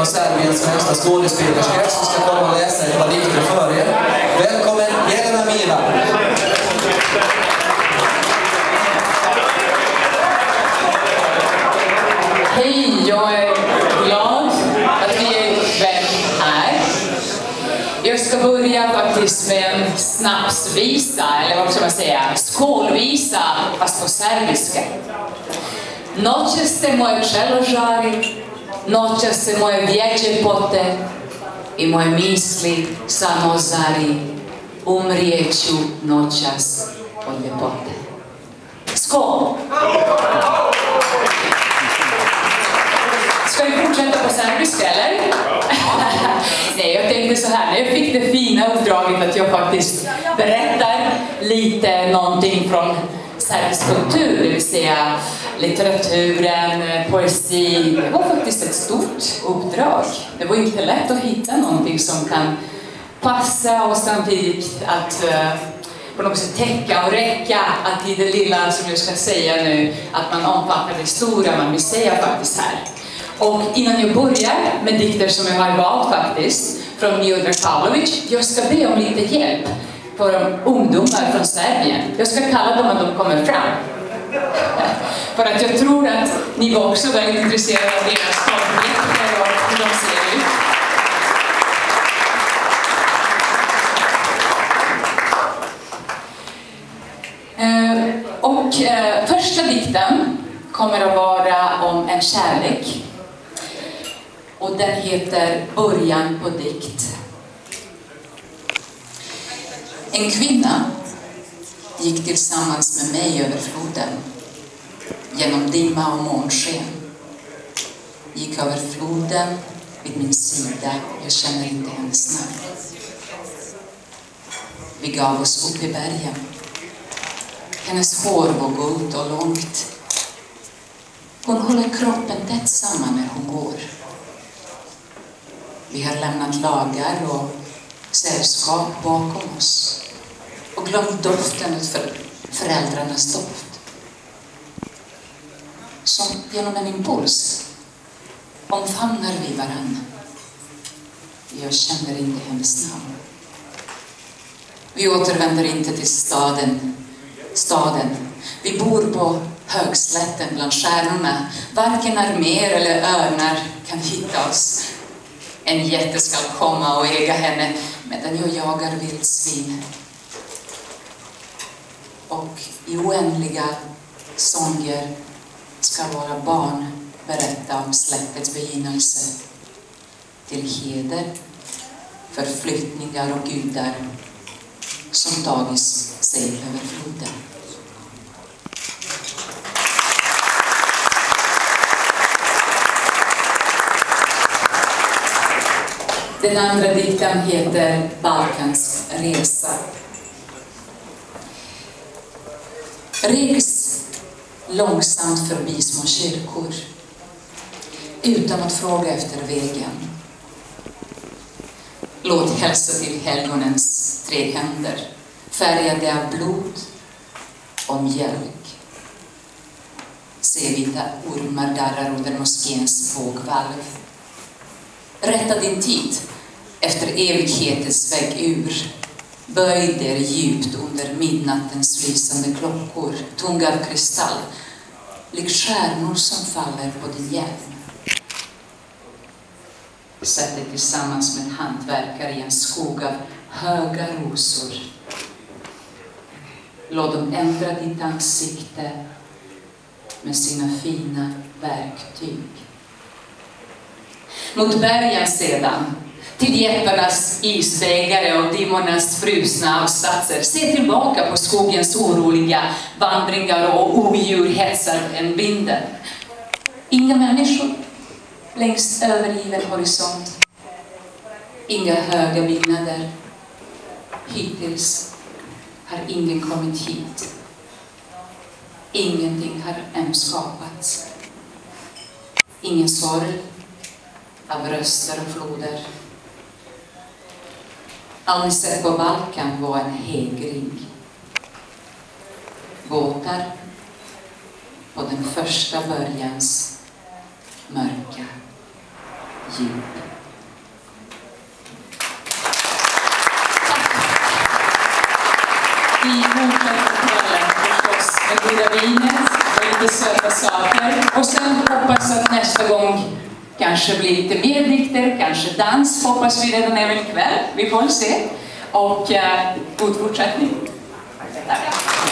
av Serbiens främsta skådespelerskor som ska komma och läsa ett par dikter för er. Välkommen, Jelena Mila! Hej, jag är glad att vi är ikväll här. Jag ska börja faktiskt med en snapsvisa, eller vad ska man säga, skålvisa, fast på serbiska. Noće ste moje čeložari, noće se moje vjeđe pote i moje misli samozari, umrijeću noćas od ljepote. Skål! Ska vi fortsätta på serbiska, eller? Nej, jag tänkte så här, när jag fick det fina uppdraget att jag faktiskt berättar lite någonting från serbisk kultur, det vill säga litteraturen, poesi. Det var faktiskt ett stort uppdrag. Det var inte lätt att hitta någonting som kan passa och samtidigt att på något sätt täcka och räcka att i det lilla som jag ska säga nu, att man omfattar det stora man vill säga faktiskt här. Och innan jag börjar med dikter som jag har valt faktiskt från Miodrag Pavlović, jag ska be om lite hjälp för ungdomar från Serbien. Jag ska kalla dem att de kommer fram. För att jag tror att ni var också väldigt intresserade av deras ståndpunkter och hur de ser ut. Första dikten kommer att vara om en kärlek. Och den heter Början på dikt. En kvinna gick tillsammans med mig över floden. Genom dimma och månsken. Gick över floden vid min sida. Jag känner inte hennes namn. Vi gav oss upp i bergen. Hennes hår var gult och långt. Hon håller kroppen tätt samman när hon går. Vi har lämnat lagar och sällskap bakom oss. Och glömt doften av föräldrarnas doft. Som genom en impuls omfamnar vi varann. Jag känner inte hennes namn. Vi återvänder inte till staden. Vi bor på högslätten bland stjärnorna. Varken arméer eller örnar kan hitta oss. En jätte ska komma och äga henne medan jag jagar vildsvin. Och i oändliga sånger ska våra barn berätta om släktets begynnelse. Till heder, förflyttningar och gudar som tagit sig över floden. Den andra dikten heter Balkans resa. Regs långsamt förbi små kyrkor utan att fråga efter vägen. Låt hälsa till helgonens 3 händer, färgade av blod och mjölk. Se vita ormar darrar under moskéns vågvalv. Rätta din tid efter evighetens väg ur. Böj er djupt under midnattens lysande klockor, tunga av kristall, lik stjärnor som faller på din hjälm. Sätt dig tillsammans med hantverkare i en skog av höga rosor. Låt dem ändra ditt ansikte med sina fina verktyg. Mot bergen sedan, till jättarnas isvägare och dimmornas frusna avsatser. Se tillbaka på skogens oroliga vandringar och odjur hetsar en vinden. Inga människor längs övergiven horisont. Inga höga byggnader. Hittills har ingen kommit hit. Ingenting har än skapats. Ingen sorg av röster och floder. Allt ni sett på Balkan var en hägring. Båtar på den första börjans mörka djup. Vi fortsätter kvällen förstås med goda vinet och lite söta saker. Och sen hoppas att nästa gång kanske blir lite mer dikter, kanske dans hoppas vi redan även ikväll. Vi får se. Och god fortsättning. Tack.